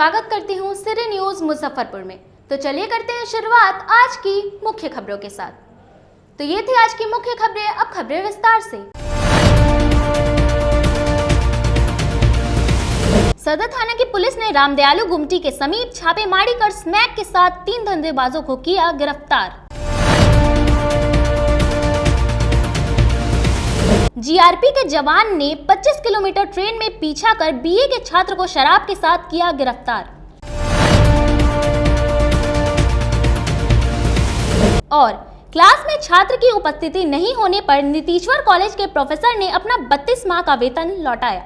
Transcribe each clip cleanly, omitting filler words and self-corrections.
स्वागत करती हूँ सिटी न्यूज मुजफ्फरपुर में। तो चलिए करते हैं शुरुआत आज की मुख्य खबरों के साथ। तो ये थी आज की मुख्य खबरें, अब खबरें विस्तार से। सदर थाना की पुलिस ने रामदयालु गुमटी के समीप छापेमारी कर स्मैक के साथ 3 धंधेबाजों को किया गिरफ्तार। जीआरपी के जवान ने 25 किलोमीटर ट्रेन में पीछा कर बीए के छात्र को शराब के साथ किया गिरफ्तार। और क्लास में छात्र की उपस्थिति नहीं होने पर नीतीश्वर कॉलेज के प्रोफेसर ने अपना 32 माह का वेतन लौटाया।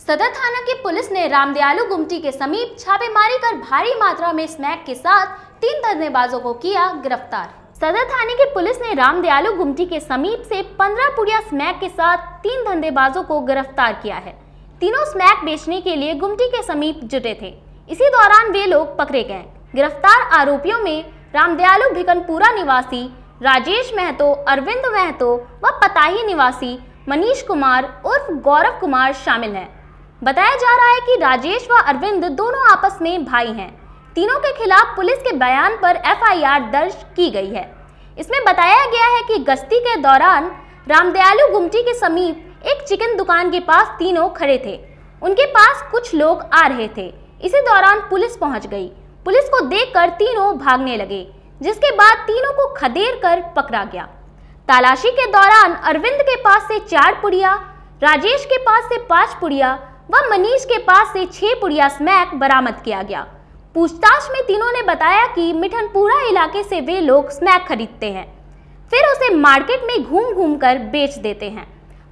सदर थाना की पुलिस ने रामदयालु गुमटी के समीप छापेमारी कर भारी मात्रा में स्मैक के साथ 3 धंधेबाजों को किया गिरफ्तार। सदर थाने की पुलिस ने रामदयालु गुमटी के समीप से 15 पुड़िया स्मैक के साथ 3 धंधेबाजों को गिरफ्तार किया है। तीनों स्मैक बेचने के लिए गुमटी के समीप जुटे थे। इसी दौरान वे लोग पकड़े गए। गिरफ्तार आरोपियों में रामदयालु भिकनपुरा निवासी राजेश महतो, अरविंद महतो व पताही निवासी मनीष कुमार उर्फ गौरव कुमार शामिल हैं। बताया जा रहा है कि राजेश व अरविंद दोनों आपस में भाई हैं। तीनों के खिलाफ पुलिस के बयान पर एफआईआर दर्ज की गई है। इसमें बताया गया है कि गश्ती के दौरान रामदयालु गुमटी के समीप एक चिकन दुकान के पास तीनों खड़े थे। उनके पास कुछ लोग आ रहे थे। इसी दौरान पुलिस पहुंच गई। पुलिस को देखकर तीनों भागने लगे, जिसके बाद तीनों को खदेड़ कर पकड़ा गया। तलाशी के दौरान अरविंद के पास से 4 पुड़िया, राजेश के पास से 5 पुड़िया व मनीष के पास से 6 पुड़िया स्मैक बरामद किया गया। पूछताछ में तीनों ने बताया कि मिठनपुरा इलाके से वे लोग स्मैक खरीदते हैं, फिर उसे मार्केट में घूम घूम कर बेच देते हैं।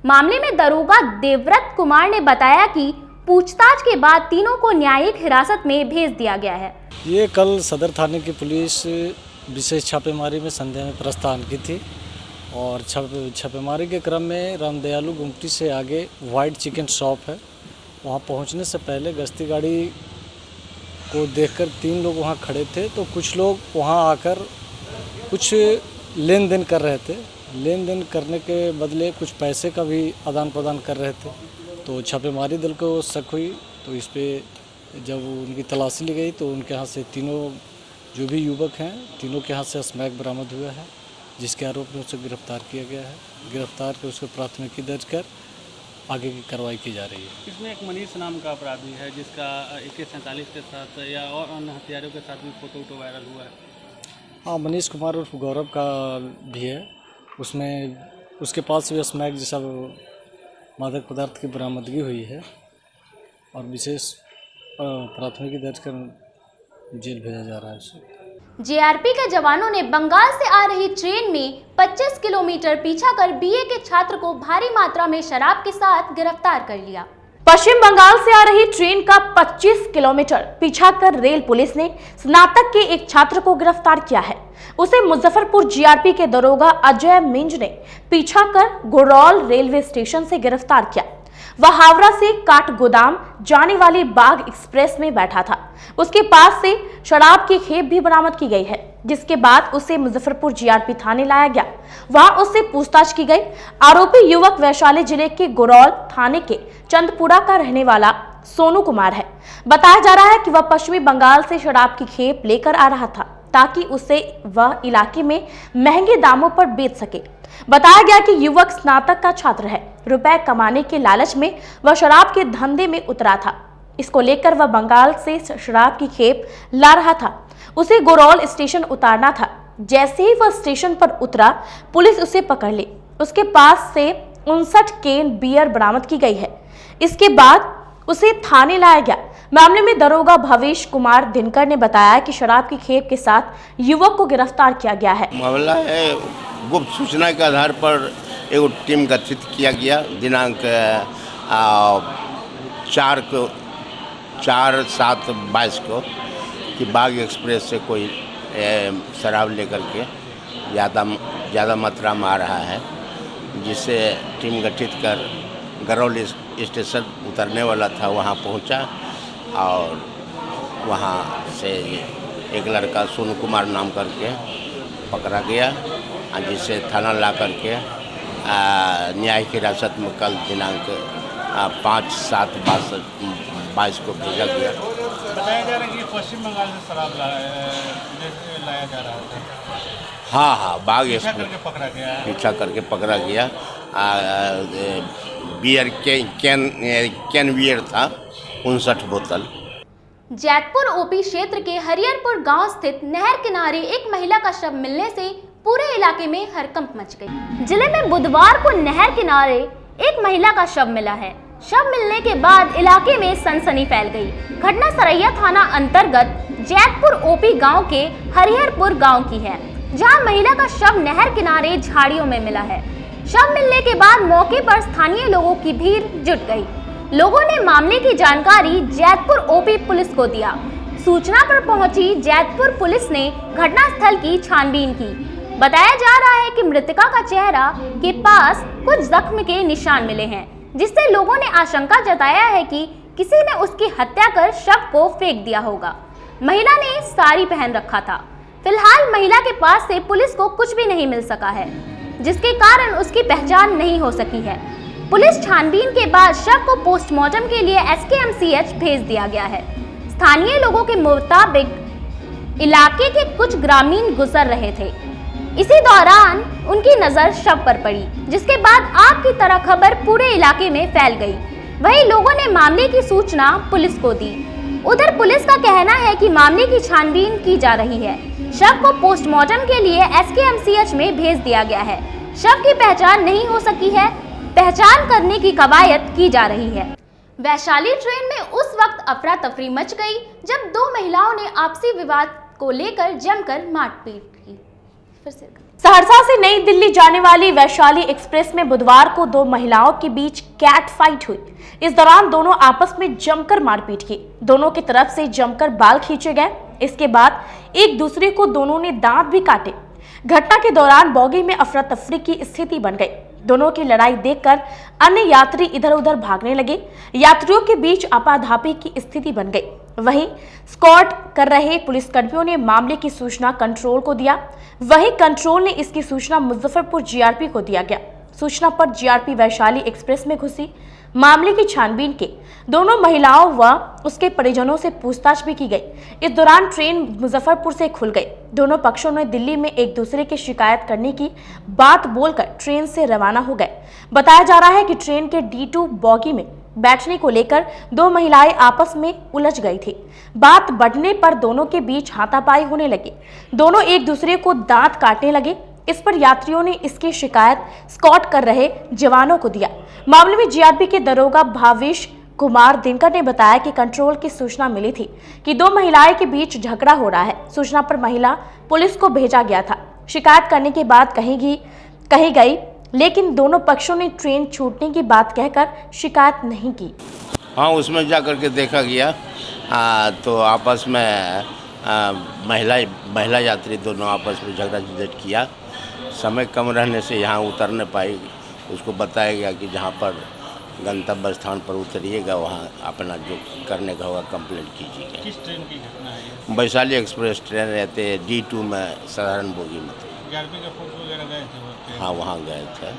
मामले में दरोगा देवव्रत कुमार ने बताया कि पूछताछ के बाद तीनों को न्यायिक हिरासत में भेज दिया गया है। ये कल सदर थाने की पुलिस विशेष छापेमारी में संदेह में प्रस्थान की थी और छापेमारी के क्रम में रामदयालु गुमटी से आगे वाइट चिकन शॉप है, वहाँ पहुँचने से पहले गश्ती गाड़ी को देखकर 3 लोग वहाँ खड़े थे। तो कुछ लोग वहाँ आकर कुछ लेन देन कर रहे थे। लेन देन करने के बदले कुछ पैसे का भी आदान प्रदान कर रहे थे। तो छापेमारी दल को शक हुई, तो इस पे जब उनकी तलाशी ली गई तो उनके यहाँ से तीनों जो भी युवक हैं, तीनों के यहाँ से स्मैक बरामद हुआ है, जिसके आरोप में उसे गिरफ्तार किया गया है। गिरफ्तार कर उसको प्राथमिकी दर्ज कर आगे की कार्रवाई की जा रही है। इसमें एक मनीष नाम का अपराधी है जिसका AK-47 के साथ या और अन्य हथियारों के साथ भी फोटो वायरल हुआ है। हाँ, मनीष कुमार उर्फ गौरव का भी है। उसमें उसके पास भी स्मैक जैसा मादक पदार्थ की बरामदगी हुई है और विशेष प्राथमिकी दर्ज कर जेल भेजा जा रहा है उसे। जीआरपी के जवानों ने बंगाल से आ रही ट्रेन में 25 किलोमीटर पीछा कर बीए के छात्र को भारी मात्रा में शराब के साथ गिरफ्तार कर लिया। पश्चिम बंगाल से आ रही ट्रेन का 25 किलोमीटर पीछा कर रेल पुलिस ने स्नातक के एक छात्र को गिरफ्तार किया है। उसे मुजफ्फरपुर जीआरपी के दरोगा अजय मिंज ने पीछा कर गुरौल रेलवे स्टेशन से गिरफ्तार किया। वह हावड़ा से काठगोदाम जाने वाली बाग एक्सप्रेस में बैठा था। उसके पास से शराब की खेप भी बरामद की गई है, जिसके बाद उसे मुजफ्फरपुर जीआरपी थाने लाया गया। वहां उससे पूछताछ की गई। आरोपी युवक वैशाली जिले के गुरौल थाने के चंदपुरा का रहने वाला सोनू कुमार है। बताया जा रहा है कि वह पश्चिमी बंगाल से शराब की खेप लेकर आ रहा था ताकि उसे वह इलाके में महंगे दामों पर बेच सके। बताया गया कि युवक स्नातक का छात्र है। रुपए कमाने के लालच में वह शराब के धंधे में उतरा था। इसको लेकर वह बंगाल से शराब की खेप ला रहा था। उसे गुरौल स्टेशन उतारना था। जैसे ही वह स्टेशन पर उतरा, पुलिस उसे पकड़ ली। उसके पास से 59 कैन बियर बरामद की गई है। इसके बाद उसे थाने लाया गया। मामले में दरोगा भवेश कुमार दिनकर ने बताया कि शराब की खेप के साथ युवक को गिरफ्तार किया गया है। मामला है, गुप्त सूचना के आधार पर एक टीम गठित किया गया। दिनांक 4/7/22 को कि बाग एक्सप्रेस से कोई शराब लेकर के ज़्यादा मात्रा में आ रहा है, जिससे टीम गठित कर गरौल स्टेशन उतरने वाला था, वहाँ पहुँचा और वहाँ से एक लड़का सोनू कुमार नाम करके पकड़ा गया, जिसे थाना ला करके न्यायिक हिरासत में कल दिनांक 5/7/22 को भेजा गया। बताया जा रहा है कि पश्चिम बंगाल से शराब लाया जा रहा था। हाँ, बाग पीछा करके पकड़ा गया है। पीछा करके पकड़ा गया। बियर कैन बियर था 59 बोतल। जैतपुर ओपी क्षेत्र के हरिहरपुर गांव स्थित नहर किनारे एक महिला का शव मिलने से पूरे इलाके में हड़कंप मच गई। जिले में बुधवार को नहर किनारे एक महिला का शव मिला है। शव मिलने के बाद इलाके में सनसनी फैल गई। घटना सरैया थाना अंतर्गत जैतपुर ओपी गांव के हरिहरपुर गांव की है, जहां महिला का शव नहर किनारे झाड़ियों में मिला है। शव मिलने के बाद मौके पर स्थानीय लोगों की भीड़ जुट गई। लोगों ने मामले की जानकारी जैतपुर ओपी पुलिस को दिया। सूचना पर पहुंची जैतपुर पुलिस ने घटनास्थल की छानबीन की। बताया जा रहा है कि मृतका का चेहरा के पास कुछ जख्म के निशान मिले हैं, जिससे लोगों ने आशंका जताया है कि किसी ने उसकी हत्या कर शव को फेंक दिया होगा। महिला ने साड़ी पहन रखा था। फिलहाल महिला के पास से पुलिस को कुछ भी नहीं मिल सका है, जिसके कारण उसकी पहचान नहीं हो सकी है। पुलिस छानबीन के बाद शव को पोस्टमार्टम के लिए SKMCH भेज दिया गया है। स्थानीय लोगों के मुताबिक इलाके के कुछ ग्रामीण गुजर रहे थे। इसी दौरान उनकी नजर शव पर पड़ी, जिसके बाद आग की तरह खबर पूरे इलाके में फैल गई। वहीं लोगों ने मामले की सूचना पुलिस को दी। उधर पुलिस का कहना है कि मामले की छानबीन की जा रही है। शव को पोस्टमार्टम के लिए SKMCH में भेज दिया गया है। शव की पहचान नहीं हो सकी है, पहचान करने की कवायद की जा रही है। वैशाली ट्रेन में उस वक्त अफरा तफरी मच गई जब दो महिलाओं ने आपसी विवाद को लेकर जमकर मारपीट की। सहरसा से नई दिल्ली जाने वाली वैशाली एक्सप्रेस में बुधवार को दो महिलाओं के बीच कैट फाइट हुई। इस दौरान दोनों आपस में जमकर मारपीट की। दोनों की तरफ से जमकर बाल खींचे गए। इसके बाद एक दूसरे को दोनों ने दांत भी काटे। घटना के दौरान बोगी में अफरा तफरी की स्थिति बन गई। दोनों की लड़ाई देखकर अन्य यात्री इधर उधर भागने लगे। यात्रियों के बीच आपाधापी की स्थिति बन गई। वहीं स्कॉट कर रहे पुलिसकर्मियों ने मामले की सूचना कंट्रोल को दिया। वहीं कंट्रोल ने इसकी सूचना मुजफ्फरपुर GRP को दिया गया। सूचना पर GRP वैशाली एक्सप्रेस में घुसी। मामले की छानबीन के दोनों महिलाओं व उसके परिजनों से पूछताछ भी की गई। इस दौरान ट्रेन मुजफ्फरपुर से खुल गई। दोनों पक्षों ने दिल्ली में एक दूसरे की शिकायत करने की बात बोलकर ट्रेन से रवाना हो गए। बताया जा रहा है कि ट्रेन के D2 बोगी में बैठने को लेकर दो महिलाएं आपस में उलझ गई थी। बात बढ़ने पर दोनों के बीच हाथापाई होने लगी। दोनों एक दूसरे को दांत काटने लगे। इस पर यात्रियों ने इसकी शिकायत स्कॉट कर रहे जवानों को दिया। मामले में GRP के दरोगा भावेश कुमार दिनकर ने बताया कि कंट्रोल की सूचना मिली थी कि दो महिलाएं के बीच झगड़ा हो रहा है। सूचना पर महिला पुलिस को भेजा गया था। शिकायत करने के बाद कही गई, लेकिन दोनों पक्षों ने ट्रेन छूटने की बात कहकर शिकायत नहीं की। हाँ, उसमें जा कर के देखा गया तो आपस में महिला यात्री दोनों आपस में झगड़ा झंझट किया। समय कम रहने से यहाँ उतर नहीं पाई। उसको बताया गया कि जहाँ पर गंतव्य स्थान पर उतरिएगा वहाँ अपना जो करने का होगा कंप्लेंट कीजिएगा। किस ट्रेन की घटना है ये? वैशाली एक्सप्रेस ट्रेन रहते D2 में साधारण बोगी में थे। GRP के फोर्स वगैरह गए थे? हाँ, वहाँ गए थे।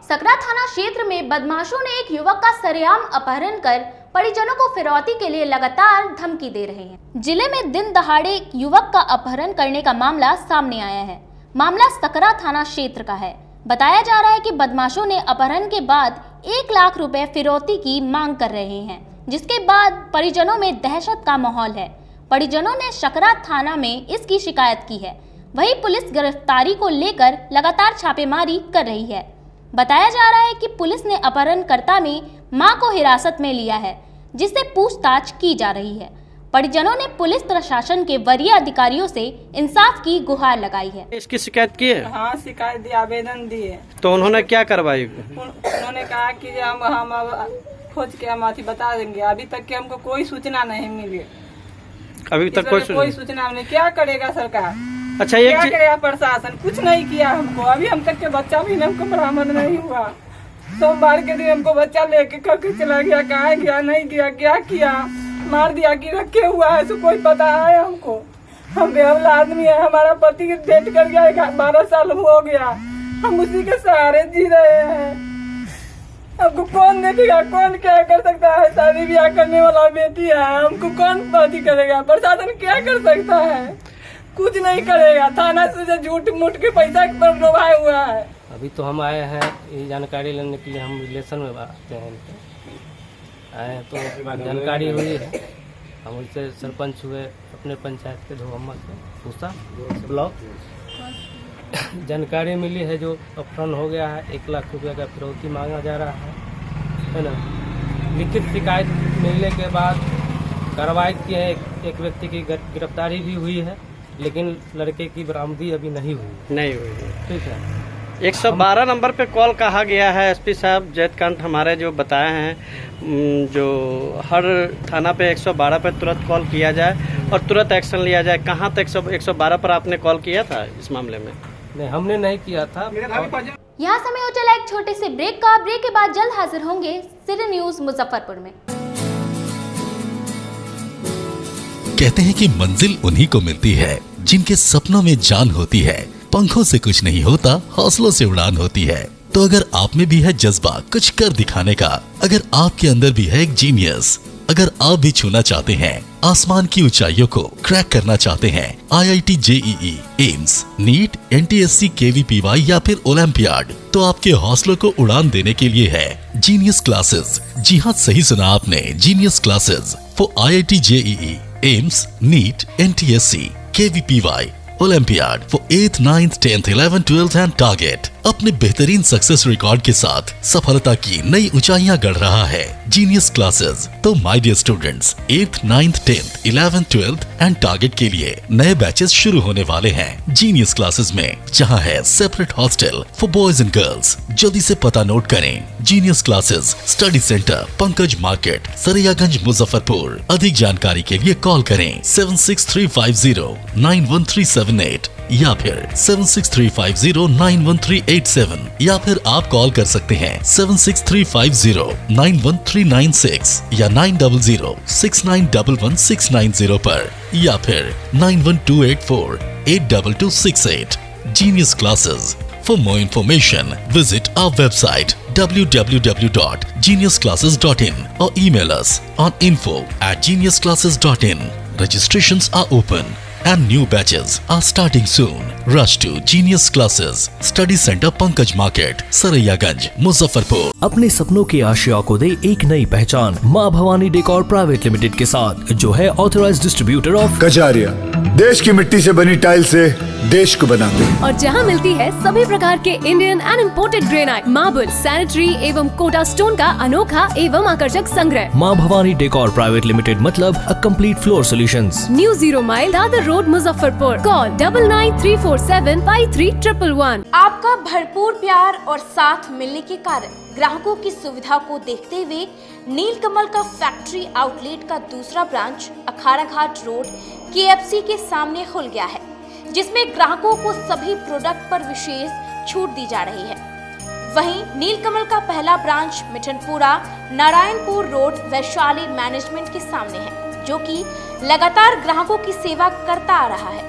सकरा थाना क्षेत्र में बदमाशों ने एक युवक का सरेआम अपहरण कर परिजनों को फिरौती के लिए लगातार धमकी दे रहे हैं। जिले में दिन दहाड़े एक युवक का अपहरण करने का मामला सामने आया है। मामला सकरा थाना क्षेत्र का है। बताया जा रहा है कि बदमाशों ने अपहरण के बाद 1 लाख रुपए फिरौती की मांग कर रहे हैं, जिसके बाद परिजनों में दहशत का माहौल है। परिजनों ने सकरा थाना में इसकी शिकायत की है। वहीं पुलिस गिरफ्तारी को लेकर लगातार छापेमारी कर रही है। बताया जा रहा है कि पुलिस ने अपहरणकर्ता में मां को हिरासत में लिया है, जिससे पूछताछ की जा रही है। परिजनों ने पुलिस प्रशासन के वरीय अधिकारियों से इंसाफ की गुहार लगाई है। इसकी शिकायत की है? हाँ, शिकायत दी, आवेदन दिए। तो उन्होंने क्या कार्रवाई? उन्होंने कहा कि हम अब खोज के हम अथी बता देंगे। अभी तक के हमको कोई सूचना नहीं मिली। अभी तक कोई सूचना नहीं। क्या करेगा सरकार? अच्छा, क्या करेगा प्रशासन? कुछ नहीं किया हमको। अभी हम तक के बच्चा भी हमको बरामद नहीं हुआ। सोमवार के दिन हमको बच्चा लेके करके चला गया। कहाँ गया, नहीं गया, क्या किया, मार दिया कि रखे हुआ है, तो कोई पता है हमको? हम बेहला आदमी है। हमारा पति डेट कर गया, 12 साल हो गया। हम उसी के सहारे जी रहे हैं। हमको कौन देखेगा, कौन क्या कर सकता है? शादी ब्याह करने वाला बेटी है, हमको कौन बात करेगा? प्रशासन क्या कर सकता है? कुछ नहीं करेगा। थाना से झूठ मूठ के पैसा पर डुबाया हुआ है। अभी तो हम आए हैं ये जानकारी लेने के लिए, हम रिलेशन में आते हैं आए हैं तो जानकारी हुई है। हम उससे सरपंच हुए अपने पंचायत के धोअम्मा से पूछा ब्लॉक जानकारी मिली है जो अपहरण हो गया है, 1 लाख रुपये का फिरौती मांगा जा रहा है ना। लिखित शिकायत मिलने के बाद कार्रवाई की है, एक व्यक्ति की गिरफ्तारी भी हुई है, लेकिन लड़के की बरामदी अभी नहीं हुई। ठीक है। 112 नंबर पे कॉल कहा गया है। एसपी साहब जयकांत हमारे जो बताए हैं जो हर थाना पे 112 पे तुरंत कॉल किया जाए और तुरंत एक्शन लिया जाए। कहाँ तक 112 पर आपने कॉल किया था इस मामले में? नहीं, हमने नहीं किया था। यहाँ समय हो चला एक छोटे से ब्रेक का। ब्रेक के बाद जल्द हाजिर होंगे सिटी न्यूज मुजफ्फरपुर में। कहते हैं कि मंजिल उन्हीं को मिलती है जिनके सपनों में जान होती है। पंखों से कुछ नहीं होता, हौसलों से उड़ान होती है। तो अगर आप में भी है जज्बा कुछ कर दिखाने का, अगर आपके अंदर भी है एक जीनियस, अगर आप भी छूना चाहते हैं आसमान की ऊंचाइयों को, क्रैक करना चाहते हैं IIT JEE, AIIMS, NEET, NTSC, KVPY या फिर ओलंपियाड, तो आपके हौसलों को उड़ान देने के लिए है जीनियस क्लासेस। जी हाँ, सही सुना आपने, genius classes for IIT JEE, AIIMS, NEET, NTSC, KVPY, olympiad for 8th, 9th, 10th, 11th, 12th and target. अपने बेहतरीन सक्सेस रिकॉर्ड के साथ सफलता की नई ऊंचाइयां गढ़ रहा है जीनियस क्लासेस। तो my dear students, 8th, 9th, 10th, 11th, 12th and target के लिए नए बैचेस शुरू होने वाले हैं जीनियस क्लासेस में, जहां है separate hostel for boys and girls. जल्दी से पता नोट करें, genius classes, study centre, Pankaj market, Saraiyaganj, Muzaffarpur. अधिक जानकारी के लिए कॉल करें 7635091378 या फिर 7635091387 या फिर आप कॉल कर सकते हैं 7635091396 या 9006911690 पर या फिर 9128482268। Genius Classes. For more information, visit our website www.geniusclasses.in or email us on info@geniusclasses.in. Registrations are open and new batches are starting soon. Rush to Genius Classes, Study Center, Pankaj Market, Saraiyaganj, Muzaffarpur. अपने सपनों की आशिया को दे एक नई पहचान माँ Bhavani decor private limited के साथ, जो है ऑथराइज्ड डिस्ट्रीब्यूटर ऑफ कजारिया। देश की मिट्टी से बनी टाइल से देश को बनाते हैं। और जहां मिलती है सभी प्रकार के Indian and imported granite, marble, sanitary एवं कोटा स्टोन का अनोखा एवं आकर्षक संग्रह। माँ भवानी डेकोर प्राइवेट लिमिटेड मतलब a complete floor solutions. New 0 mile Dadar road, Muzaffarpur. Call 9934753111। आपका भरपूर प्यार और साथ मिलने के कारण ग्राहकों की सुविधा को देखते हुए नीलकमल का फैक्ट्री आउटलेट का दूसरा ब्रांच अखाड़ा घाट रोड KFC के सामने खुल गया है, जिसमें ग्राहकों को सभी प्रोडक्ट पर विशेष छूट दी जा रही है। वहीं नीलकमल का पहला branch Mithanpura Narayanpur road Vaishali management के सामने है, जो कि लगातार ग्राहकों की सेवा करता आ रहा है।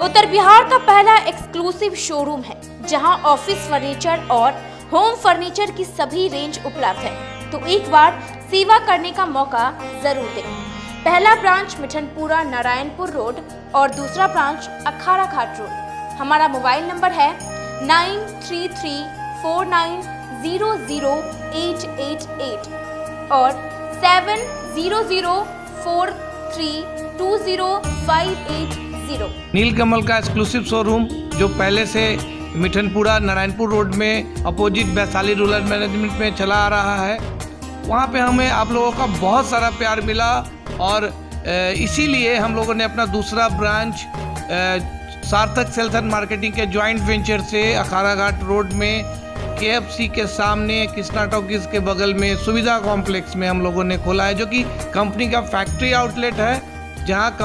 उत्तर बिहार का पहला एक्सक्लूसिव शोरूम है, जहां ऑफिस फर्नीचर और होम फर्नीचर की सभी रेंज उपलब्ध है। तो एक बार सेवा करने का मौका जरूर दें। पहला ब्रांच मिठनपुरा नारायणपुर रोड और दूसरा ब्रांच अखाड़ा घाट रोड। हमारा मोबाइल नंबर है 9334900888 और 7004320580। नीलकमल का एक्सक्लूसिव शोरूम जो पहले से मिठनपुरा नारायणपुर रोड में अपोजिट वैशाली रूरल मैनेजमेंट में चला आ रहा है। वहाँ पे हमें आप लोगों का बहुत सारा प्यार मिला और इसीलिए हम लोगों ने अपना दूसरा ब्रांच सार्थक सेल्स एंड मार्केटिंग के जॉइंट वेंचर से अखाड़ा घाट रोड में KFC के सामने कृष्णा टॉकीज के बगल में सुविधा कॉम्प्लेक्स में हम लोगों ने खोला है, जो कि कंपनी का फैक्ट्री आउटलेट है, जहाँ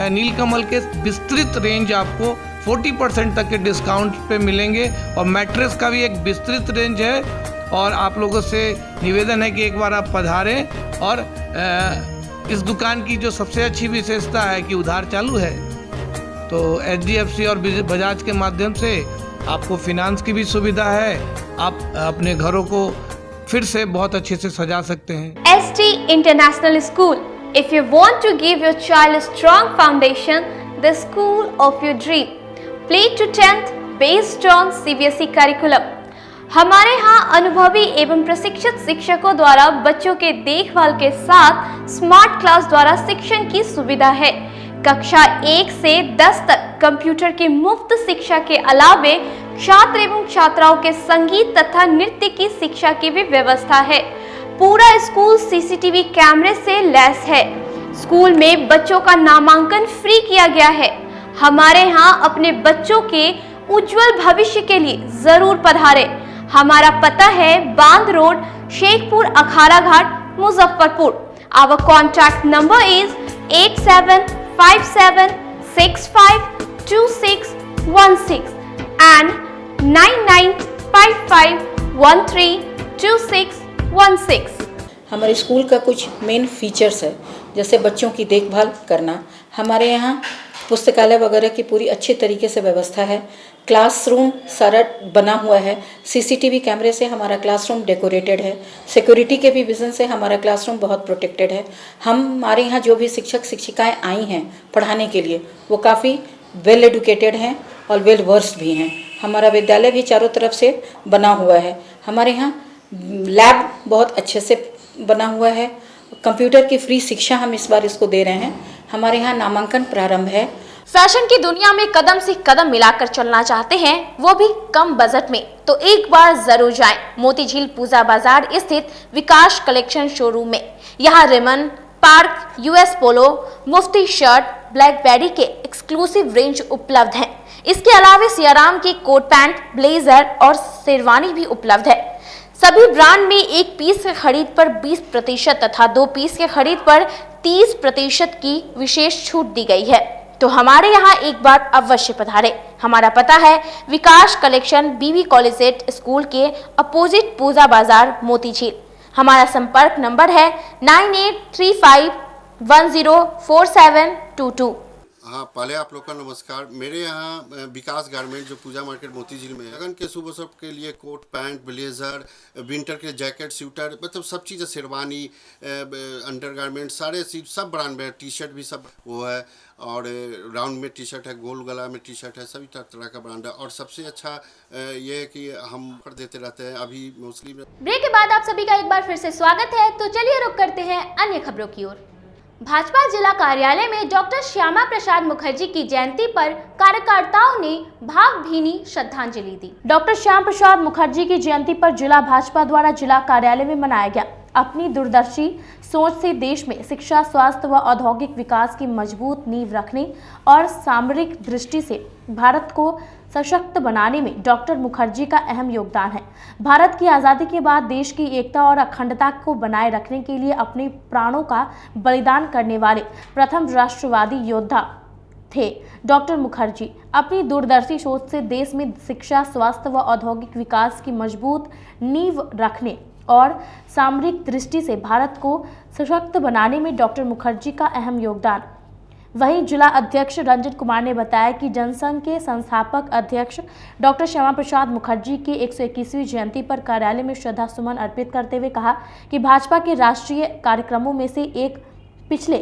नीलकमल के विस्तृत रेंज आपको 40% तक के डिस्काउंट पे मिलेंगे और मैट्रेस का भी एक विस्तृत रेंज है। और आप लोगों से निवेदन है कि एक बार आप पधारें। और इस दुकान की जो सबसे अच्छी विशेषता है कि उधार चालू है, तो HDFC और बजाज के माध्यम से आपको फिनांस की भी सुविधा है। आप अपने घरों को फिर से बहुत अच्छे से सजा सकते हैं। ST International School. If you want to give your child a strong foundation, the school of your dream. Play to 10th based on CBSE curriculum. हमारे यहाँ अनुभवी एवं प्रशिक्षित शिक्षकों द्वारा बच्चों के देखभाल के साथ स्मार्ट क्लास द्वारा शिक्षण की सुविधा है। कक्षा 1 से 10 तक कंप्यूटर की मुफ्त शिक्षा के अलावे छात्र एवं छात्राओं के संगीत तथा नृत्य की शिक्षा की भी व्यवस्था है। पूरा स्कूल CCTV कैमरे से लैस है। स्कूल में बच्चों का नामांकन फ्री किया गया है। हमारे यहाँ अपने बच्चों के उज्जवल भविष्य के लिए जरूर पधारें। हमारा पता है बांध road, Shekhpur Akhara Ghat, Muzaffarpur. Our contact number is 8757652616 and 9955132616। हमारे स्कूल का कुछ मेन फीचर्स है, जैसे बच्चों की देखभाल करना। हमारे यहाँ पुस्तकालय वगैरह की पूरी अच्छी तरीके से व्यवस्था है। क्लासरूम सारा बना हुआ है। CCTV कैमरे से हमारा क्लासरूम डेकोरेटेड है। सिक्योरिटी के भी विजन से हमारा क्लासरूम बहुत प्रोटेक्टेड है। हमारे यहाँ जो भी शिक्षक शिक्षिकाएं आई हैं पढ़ाने के लिए, वो काफ़ी वेल एडुकेटेड हैं और वेल वर्स्ड भी हैं। हमारा विद्यालय भी चारों तरफ से बना हुआ है। हमारे यहाँ लैब बहुत अच्छे से बना हुआ है। कंप्यूटर की फ्री शिक्षा हम इस बार इसको दे रहे हैं। हमारे यहाँ नामांकन प्रारंभ है। फैशन की दुनिया में कदम से कदम मिलाकर चलना चाहते हैं, वो भी कम बजट में, तो एक बार जरूर जाएं मोतीझील पूजा बाजार स्थित विकास कलेक्शन शोरूम में। यहाँ रेमन, पार्क, US पोलो, मुफ्ती शर्ट, ब्लैकबेरी के एक्सक्लूसिव रेंज उपलब्ध हैं। इसके अलावा सियाराम के कोट पैंट, ब्लेजर और शेरवानी भी उपलब्ध है। सभी ब्रांड में 1 पीस के खरीद पर 20% तथा 2 पीस के खरीद पर 30% की विशेष छूट दी गई है। तो हमारे यहाँ एक बार अवश्य पधारें। हमारा पता है विकास कलेक्शन BB कॉलेजिएट स्कूल के अपोजिट पूजा बाजार मोतीझील। हमारा संपर्क नंबर है 9835104722। हाँ, पहले आप लोग का नमस्कार। मेरे यहाँ विकास गारमेंट जो पूजा मार्केट मोतीझील में है, लगन के शुभ अवसर के लिए कोट पैंट, ब्लेजर, विंटर के जैकेट, स्वेटर, मतलब सब चीज़ें, शेरवानी, अंडर गारमेंट, सारे चीज सब ब्रांड में, टी-शर्ट भी सब वो है, और राउंड में टी-शर्ट है, गोल गला में टी-शर्ट है, सभी तरह का ब्रांड है। और सबसे अच्छा ये है कि हम कर देते रहते हैं अभी मोस्टली। ब्रेक के बाद आप सभी का एक बार फिर से स्वागत है। तो चलिए रुक करते हैं अन्य खबरों की ओर। भाजपा जिला कार्यालय में डॉक्टर श्यामा प्रसाद मुखर्जी की जयंती पर कार्यकर्ताओं ने भावभीनी श्रद्धांजलि दी। डॉक्टर श्यामा प्रसाद मुखर्जी की जयंती पर जिला भाजपा द्वारा जिला कार्यालय में मनाया गया। अपनी दूरदर्शी सोच से देश में शिक्षा, स्वास्थ्य व औद्योगिक विकास की मजबूत नींव रखने और सामरिक दृष्टि से भारत को सशक्त बनाने में डॉक्टर मुखर्जी का अहम योगदान है। भारत की आज़ादी के बाद देश की एकता और अखंडता को बनाए रखने के लिए अपने प्राणों का बलिदान करने वाले प्रथम राष्ट्रवादी योद्धा थे डॉक्टर मुखर्जी। अपनी दूरदर्शी सोच से देश में शिक्षा, स्वास्थ्य व औद्योगिक विकास की मजबूत नींव रखने और सामरिक दृष्टि से भारत को सशक्त बनाने में डॉक्टर मुखर्जी का अहम योगदान। वहीं जिला अध्यक्ष रंजन कुमार ने बताया कि जनसंघ के संस्थापक अध्यक्ष डॉक्टर श्यामा प्रसाद मुखर्जी की 121वीं जयंती पर कार्यालय में श्रद्धा सुमन अर्पित करते हुए कहा कि भाजपा के राष्ट्रीय कार्यक्रमों में से एक पिछले